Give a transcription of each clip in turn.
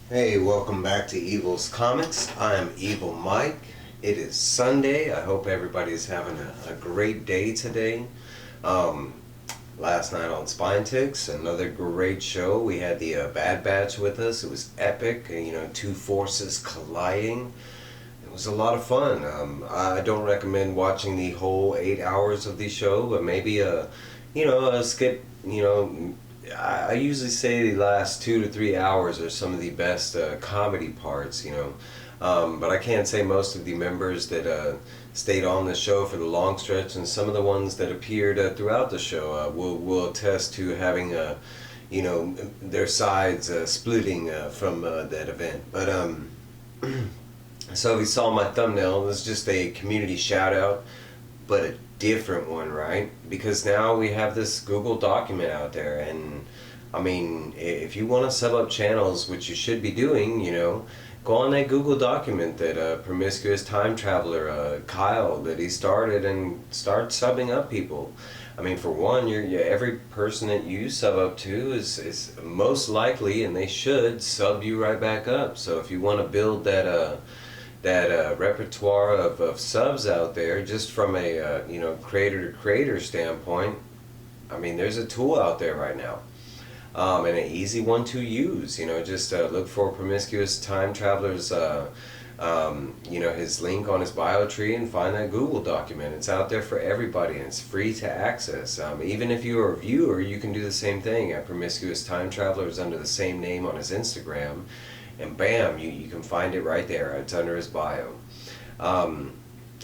Hey, welcome back to Evil's Comics. I'm Evil Mike. It is Sunday. I hope everybody's having a great day today. Um, Last night on Spine Ticks, another great show. We had the Bad Batch with us. It was epic. Two forces colliding. It was a lot of fun. I don't recommend watching the whole 8 hours of the show, but maybe a skip. I usually say the last 2 to 3 hours are some of the best comedy parts. But I can't say most of the members that stayed on the show for the long stretch, and some of the ones that appeared throughout the show will attest to having their sides splitting from that event. But so we saw my thumbnail. It was just a community shout out, but a different one, right? Because now we have this Google document out there, and I mean, if you want to sub up channels, which you should be doing, go on that Google document that promiscuous time traveler Kyle, that he started, and start subbing up people. I mean, for one, every person that you sub up to is most likely, and they should sub you right back up. So if you want to build that repertoire of subs out there, just from a creator to creator standpoint, I mean, there's a tool out there right now, and an easy one to use. Just look for Promiscuous Time Traveler's his link on his bio tree, and find that Google document. It's out there for everybody, and it's free to access. Even if you are a viewer, you can do the same thing. Promiscuous Time Traveler is under the same name on his Instagram, and bam, you can find it right there. It's under his bio.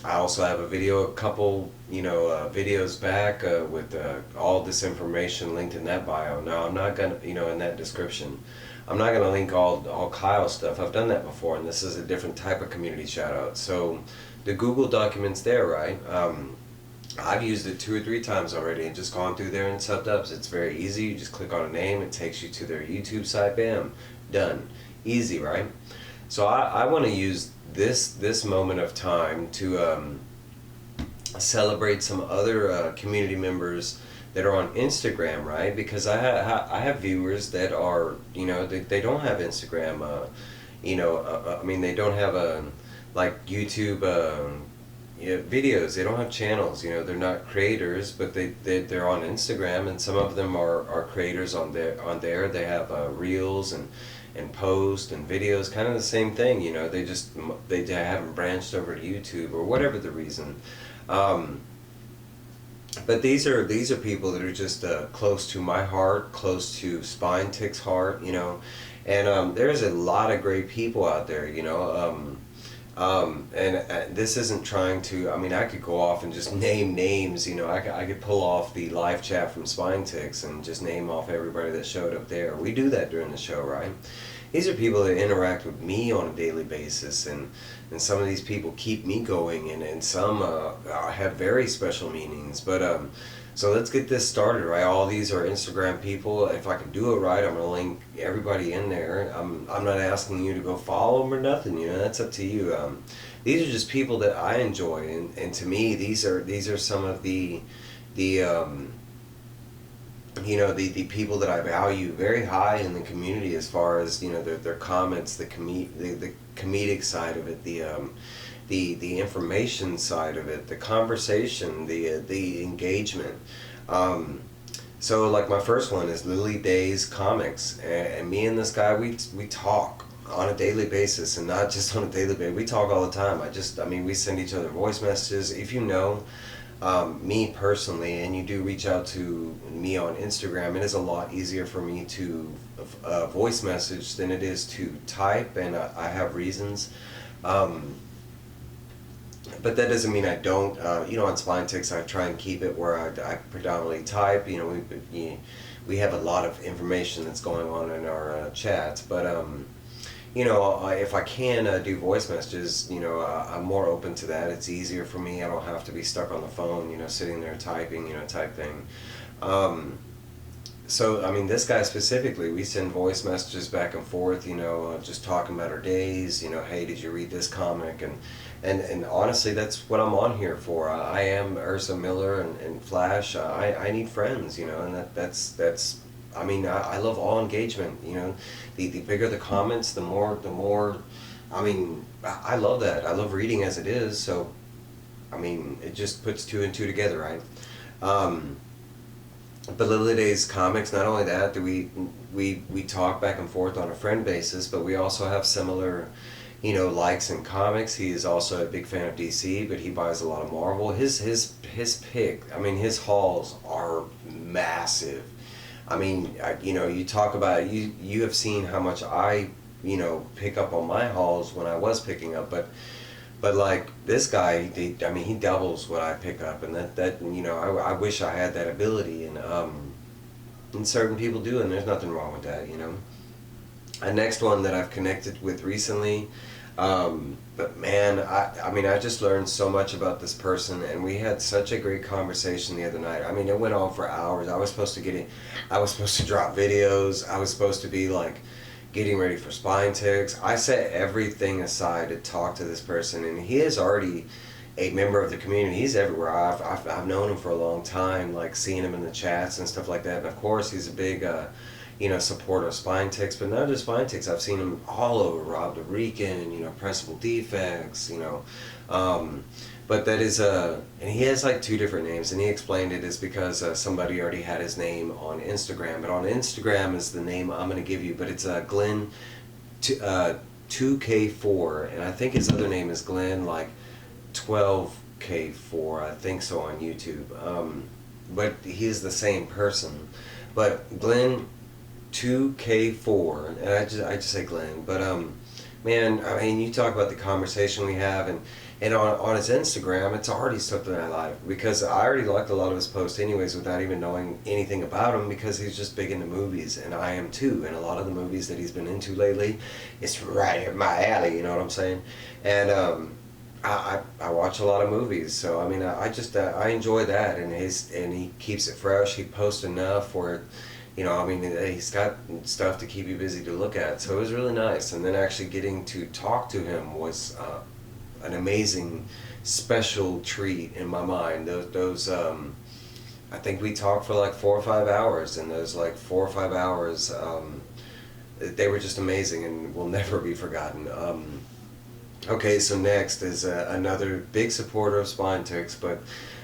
I also have a couple videos back with all this information linked in that bio. Now, I'm not gonna, in that description, I'm not gonna link all Kyle's stuff. I've done that before, and this is a different type of community shout out. So the Google document's there, right? I've used it 2 or 3 times already and just gone through there and subbed up. It's very easy. You just click on a name, it takes you to their YouTube site, bam, done. Easy, right? So I want to use this moment of time to celebrate some other community members that are on Instagram, right? Because I have viewers that are, they don't have Instagram, I mean, they don't have like YouTube videos. They don't have channels. They're not creators, but they're on Instagram, and some of them are creators on there. They have reels and post and videos, kind of the same thing. They haven't branched over to YouTube or whatever the reason. But these are people that are just close to my heart, close to Spine Tick's heart, and there's a lot of great people out there, and this isn't trying to, I mean, I could go off and just name names, I could pull off the live chat from Spine Ticks and just name off everybody that showed up there. We do that during the show, right? These are people that interact with me on a daily basis, and some of these people keep me going, and some have very special meanings. But so let's get this started, right? All these are Instagram people. If I can do it right, I'm going to link everybody in there. I'm not asking you to go follow them or nothing, that's up to you. These are just people that I enjoy, and to me, these are some of the people that I value very high in the community, as far as their comments, the comedic side of it, the information side of it, the conversation, the engagement. So like my first one is Lilydays Comics, and me and this guy, we talk on a daily basis, and not just on a daily basis. We talk all the time. We send each other voice messages. If you know me personally, and you do reach out to me on Instagram, it is a lot easier for me to voice message than it is to type, and I have reasons. But that doesn't mean I don't. On Spine Ticks, I try and keep it where I predominantly type. We have a lot of information that's going on in our chats, but if I can do voice messages, I'm more open to that. It's easier for me. I don't have to be stuck on the phone, sitting there typing, type thing. So, I mean, this guy specifically, we send voice messages back and forth, just talking about our days, hey, did you read this comic? And honestly, that's what I'm on here for. I am Ursa Miller and Flash. I need friends, and that's I mean, I love all engagement. You know, the bigger the comments, the more. I mean, I love that. I love reading as it is. So, I mean, it just puts two and two together, right? But Lilydays Comics, not only that, do we talk back and forth on a friend basis, but we also have similar, you know, likes in comics. He is also a big fan of DC, but he buys a lot of Marvel. His pick, I mean, his hauls are massive. I mean, you know, you talk about, you have seen how much I, you know, pick up on my hauls when I was picking up, but like this guy, I mean, he doubles what I pick up, and that you know, I wish I had that ability, and certain people do, and there's nothing wrong with that, you know. A next one that I've connected with recently, but man, I mean, I just learned so much about this person, and we had such a great conversation the other night. I mean, it went on for hours. I was supposed to get it, I was supposed to drop videos. I was supposed to be like getting ready for spine ticks. I set everything aside to talk to this person, and he is already a member of the community. He's everywhere. I've known him for a long time, like seeing him in the chats and stuff like that. And of course, he's a big, you know, supporter of spine ticks, but not just spine ticks. I've seen him all over, Rob the Rican, you know, Pressable Defects, you know. But that is and he has like two different names, and he explained it is because somebody already had his name on Instagram. But on Instagram is the name I'm going to give you, but it's Glenn 2K4, and I think his other name is Glenn like 12K4, I think so, on YouTube. But he is the same person. But Glenn 2K4, and I just say Glenn. But man, I mean, you talk about the conversation we have, and on his Instagram, it's already something I like, because I already liked a lot of his posts anyways without even knowing anything about him, because he's just big into movies, and I am too, and a lot of the movies that he's been into lately, it's right in my alley, you know what I'm saying? And I watch a lot of movies, so I mean, I just I enjoy that, and he keeps it fresh. He posts enough where, you know, I mean, he's got stuff to keep you busy to look at, so it was really nice. And then actually getting to talk to him was an amazing, special treat in my mind. Those I think we talked for like 4 or 5 hours, and those like 4 or 5 hours, they were just amazing and will never be forgotten. Okay, so next is another big supporter of spine ticks, but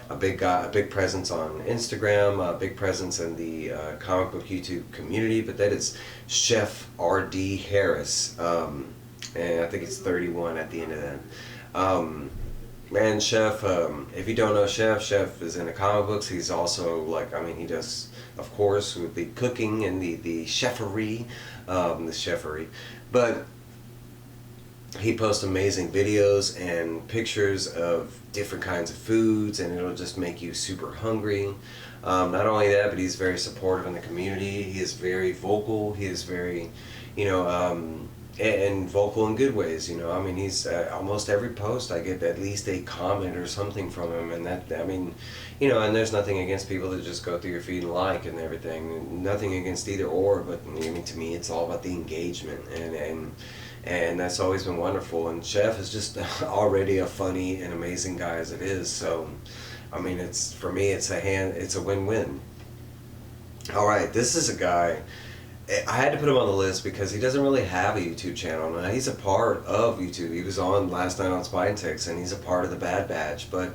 a big guy, a big presence on Instagram, a big presence in the comic book YouTube community. But that is Chef R.D. Harris, and I think it's 31 at the end of that. Man, Chef, if you don't know Chef is into comic books. He's also like, I mean, he does, of course, with the cooking and the chefery, but he posts amazing videos and pictures of different kinds of foods, and it'll just make you super hungry. Not only that, but he's very supportive in the community. He is very vocal. He is very, you know, and vocal in good ways. You know, I mean, he's almost every post I get at least a comment or something from him, and that, I mean, you know, and there's nothing against people that just go through your feed and like and everything. Nothing against either or, but I mean, to me, it's all about the engagement, and that's always been wonderful. And Chef is just already a funny and amazing guy as it is. So, I mean, it's, for me, it's a win-win. All right, this is a guy, I had to put him on the list because he doesn't really have a YouTube channel. Now, he's a part of YouTube. He was on last night on Spine Ticks, and he's a part of the Bad Batch, but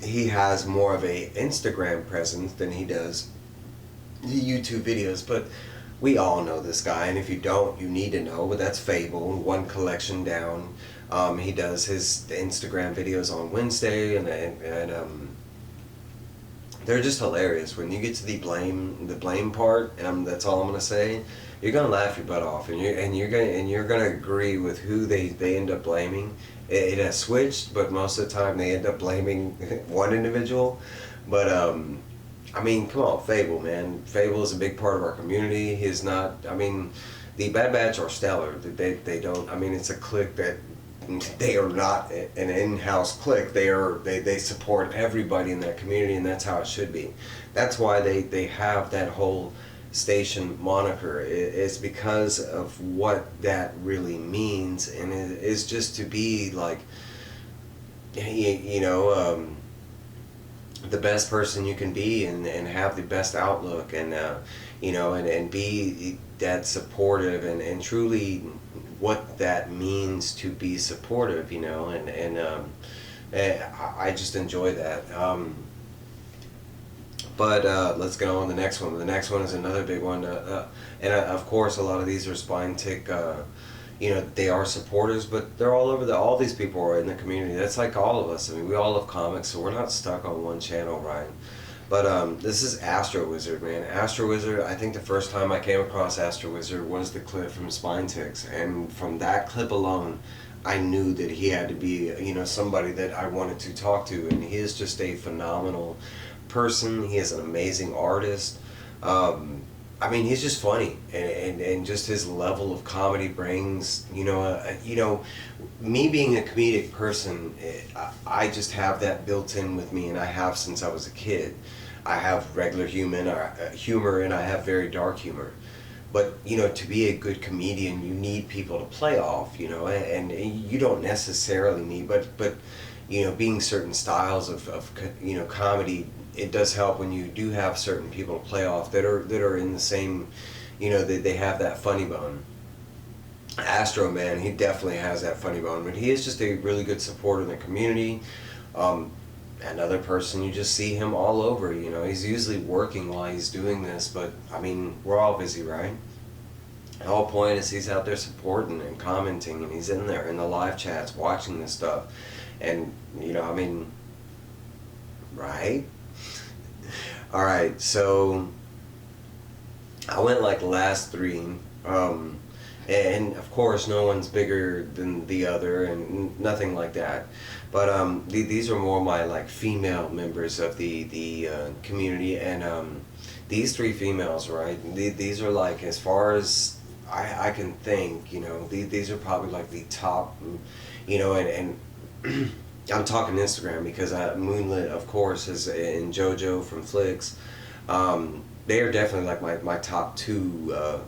he has more of a Instagram presence than he does the YouTube videos. But we all know this guy, and if you don't, you need to know. But that's Fable, one collection down. He does his Instagram videos on Wednesday, and they're just hilarious. When you get to the blame part, and that's all I'm gonna say, you're gonna laugh your butt off, and you're gonna agree with who they end up blaming. It has switched, but most of the time they end up blaming one individual. But I mean, come on, Fable, man. Fable is a big part of our community. He's not, I mean, the Bad Batch are stellar. They don't, I mean, it's a clique that, they are not an in-house clique. They support everybody in that community, and that's how it should be. That's why they have that whole station moniker. It's because of what that really means, and it is just to be like, you know, the best person you can be, and have the best outlook, and you know, and be that supportive, and truly what that means to be supportive, you know, and I just enjoy that. But let's go on to the next one. The next one is another big one, and of course a lot of these are spine tick. You know, they are supporters, but they're all over all these people are in the community. That's like all of us. I mean, we all love comics, so we're not stuck on one channel, right? But this is Astro Wizard, man. Astro Wizard, I think the first time I came across Astro Wizard was the clip from Spine Ticks, and from that clip alone, I knew that he had to be, you know, somebody that I wanted to talk to, and he is just a phenomenal person. He is an amazing artist. I mean, he's just funny, and just his level of comedy brings, you know, me being a comedic person, I just have that built in with me, and I have since I was a kid. I have regular humor, and I have very dark humor. But, you know, to be a good comedian, you need people to play off, you know, and you don't necessarily need, but you know, being certain styles of you know, comedy, it does help when you do have certain people to play off that are in the same, you know, they have that funny bone. Astro, man, he definitely has that funny bone, but he is just a really good supporter in the community. Another person, you just see him all over, you know, he's usually working while he's doing this, but I mean, we're all busy, right? The whole point is he's out there supporting and commenting, and he's in there in the live chats watching this stuff, and you know, I mean, right? All right, so I went like the last three, and of course no one's bigger than the other, and nothing like that. But these are more my like female members of the community, and these three females, right? These are like, as far as I can think, you know, these are probably like the top, you know, and I'm talking Instagram because Moonlit, of course, is in JoJo from Flicks. They are definitely like my top two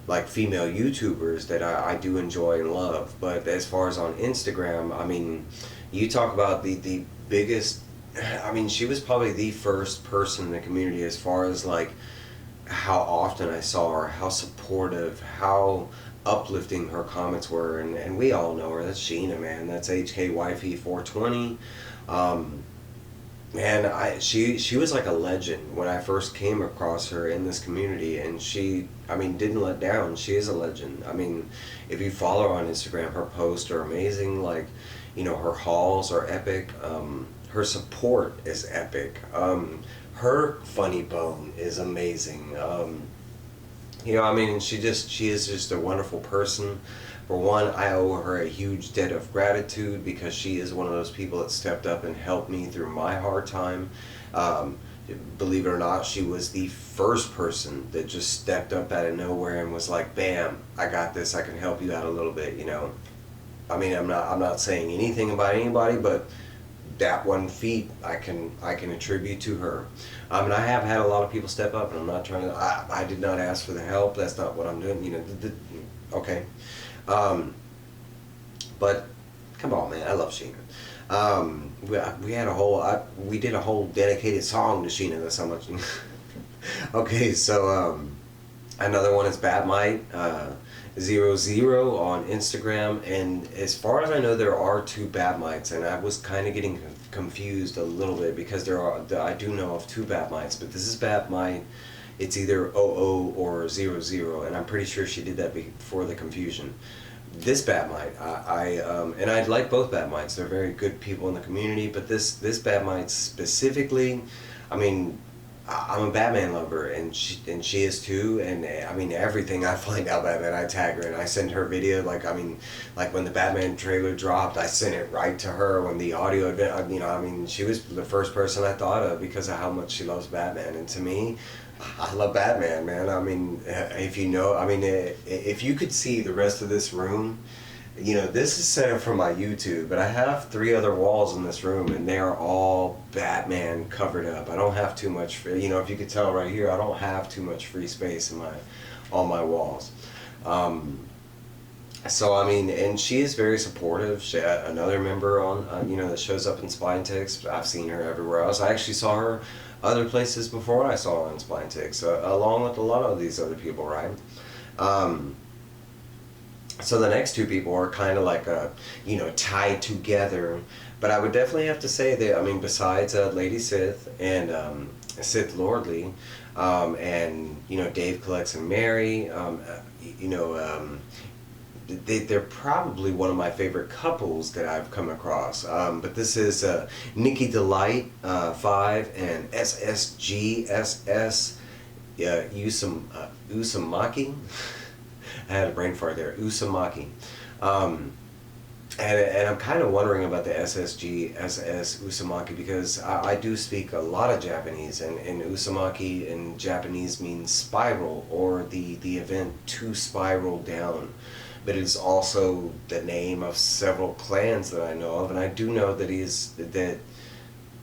like female YouTubers that I do enjoy and love. But as far as on Instagram, I mean, you talk about the biggest, I mean, she was probably the first person in the community as far as like how often I saw her, how supportive, how uplifting her comments were, and we all know her. That's Sheena, man. That's HK Wifey 420. Man, she was like a legend when I first came across her in this community, and she, I mean, didn't let down. She is a legend. I mean, if you follow her on Instagram, her posts are amazing. Like, you know, her hauls are epic. Her support is epic. Her funny bone is amazing. You know, I mean, she is just a wonderful person. For one, I owe her a huge debt of gratitude because she is one of those people that stepped up and helped me through my hard time. Believe it or not, she was the first person that just stepped up out of nowhere and was like, bam, I got this, I can help you out a little bit, you know. I mean, I'm not saying anything about anybody, but that one feat I can attribute to her. And I have had a lot of people step up, and I'm not trying to, I did not ask for the help. That's not what I'm doing, you know. Okay. But come on, man, I love Sheena. We had a whole, we did a whole dedicated song to Sheena. That's how much. Okay, so another one is Batmite 00 on Instagram, and as far as I know, there are two Batmites, and I was kind of getting confused a little bit because I do know of two Batmites, but this is Batmite. It's either 00 or 00, and I'm pretty sure she did that before the confusion. This Batmite, and I like both Batmites. They're very good people in the community, but this Batmite specifically, I mean, I'm a Batman lover, and she is too, and I mean, everything I find out Batman, I tag her, and I send her video, like, I mean, like when the Batman trailer dropped, I sent it right to her. When the audio, you know, I mean, she was the first person I thought of because of how much she loves Batman, and to me, I love Batman, man. I mean, if you know, I mean, if you could see the rest of this room, you know, this is set up for my YouTube, but I have 3 other walls in this room, and they are all Batman covered up. I don't have too much, you know, if you could tell right here, I don't have too much free space in on my walls. So I mean, and she is very supportive. She, another member on you know, that shows up in Spine Ticks. I've seen her everywhere else. I actually saw her other places before I saw her in Spine Ticks, along with a lot of these other people, right? Um, so the next two people are kind of like you know, tied together. But I would definitely have to say that, I mean, besides Lady Sith and Sith Lordly, and you know, Dave Collects and Mary, you know. They're probably one of my favorite couples that I've come across. But this is Nikki Delight 5 and Ssgss Uzumaki. I had a brain fart there. Uzumaki. And I'm kind of wondering about the Ssgss Uzumaki, because I do speak a lot of Japanese, and Uzumaki in Japanese means spiral, or the event to spiral down. But it's also the name of several clans that I know of, and I do know that that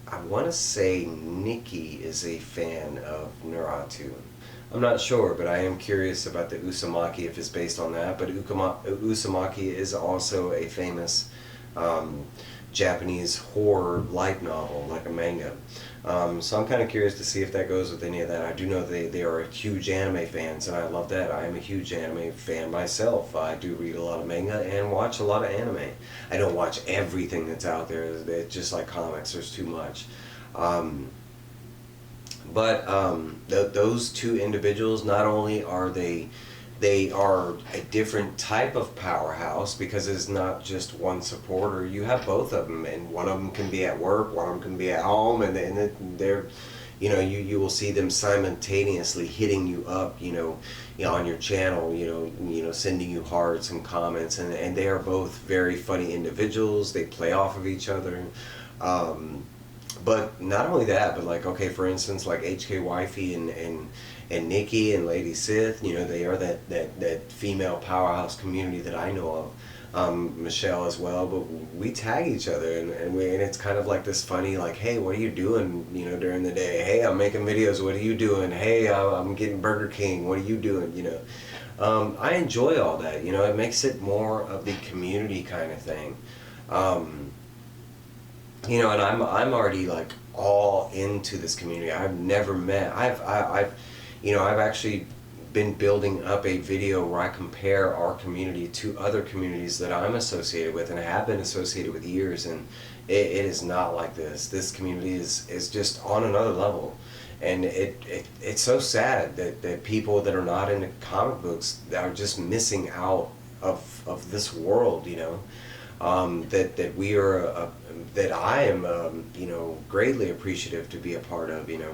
I want to say Nikki is a fan of Naruto. I'm not sure, but I am curious about the Uzumaki, if it's based on that. But Uzumaki is also a famous Japanese horror light novel, like a manga. So I'm kind of curious to see if that goes with any of that. I do know they are huge anime fans, and I love that. I am a huge anime fan myself. I do read a lot of manga and watch a lot of anime. I don't watch everything that's out there. It's just like comics. There's too much. But those two individuals, not only are they are a different type of powerhouse, because it's not just one supporter. You have both of them, and one of them can be at work, one of them can be at home, and they're, you know, you will see them simultaneously hitting you up, you know, on your channel, you know, sending you hearts and comments, and they are both very funny individuals. They play off of each other. But not only that, but like, okay, for instance, like HK Wifey and Nikki and Lady Sith, you know, they are that female powerhouse community that I know of. Michelle as well, but we tag each other, and it's kind of like this funny, like, hey, what are you doing, you know, during the day? Hey, I'm making videos, what are you doing? Hey, I'm getting Burger King, what are you doing, you know? I enjoy all that, you know. It makes it more of the community kind of thing. You know, and I'm already like all into this community. I've never met. I've you know, I've actually been building up a video where I compare our community to other communities that I'm associated with, and I have been associated with years, and it is not like this. This community is just on another level, and it's so sad that people that are not into comic books are just missing out of this world, you know. That we are that I am you know, greatly appreciative to be a part of, you know.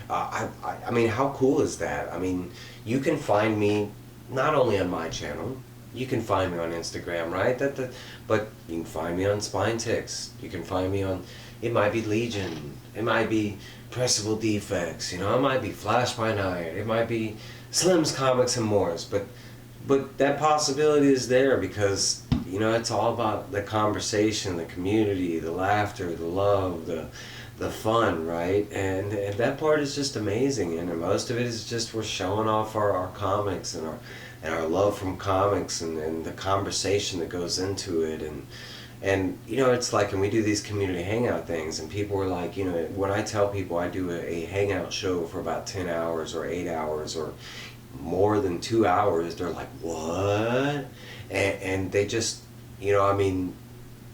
I mean, how cool is that? I mean, you can find me not only on my channel, you can find me on Instagram, right? But you can find me on Spine Ticks. You can find me on, it might be Legion, it might be Pressable Defects, you know, it might be Flash by Night, it might be Slim's Comics and More's, but that possibility is there because, you know, it's all about the conversation, the community, the laughter, the love, the fun, right? And that part is just amazing, and most of it is just we're showing off our comics and our love from comics, and the conversation that goes into it, and you know, it's like, and we do these community hangout things, and people are like, you know, when I tell people I do a hangout show for about 10 hours or 8 hours or more than 2 hours, they're like, what? And they just, you know, I mean,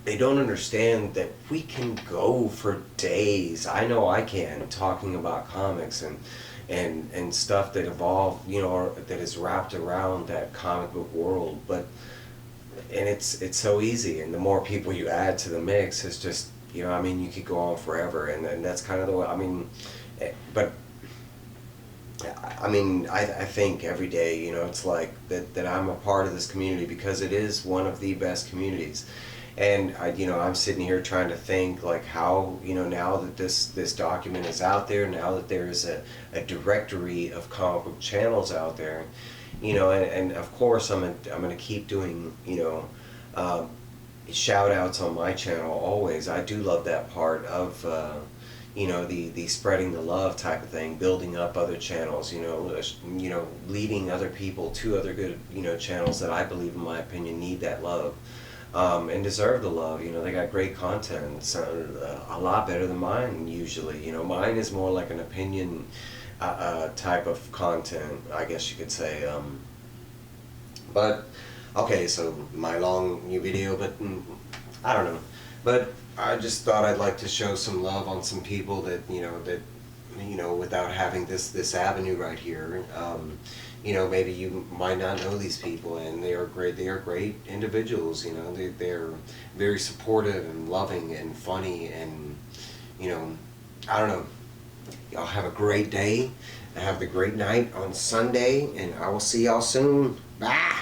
they don't understand that we can go for days. I know I can, talking about comics and stuff that evolve, you know, or that is wrapped around that comic book world. But and it's so easy, and the more people you add to the mix, it's just, you know, I mean, you could go on forever, and that's kind of the way, I mean, but I mean, I think every day, you know, it's like that I'm a part of this community because it is one of the best communities. And you know, I'm sitting here trying to think, like, how, you know, now that this document is out there, now that there is a directory of comic book channels out there, you know, and of course I'm gonna keep doing, you know, shout outs on my channel always. I do love that part of you know, the spreading the love type of thing, building up other channels, you know, leading other people to other good, you know, channels that I believe, in my opinion, need that love, and deserve the love. You know, they got great content, so, a lot better than mine usually. You know, mine is more like an opinion type of content, I guess you could say. But okay, so my long new video, but I don't know. But I just thought I'd like to show some love on some people that without having this avenue right here. You know, maybe you might not know these people, and they are great. They are great individuals. You know, they're very supportive and loving and funny, and you know, I don't know. Y'all have a great day. Have a great night on Sunday, and I will see y'all soon. Bye.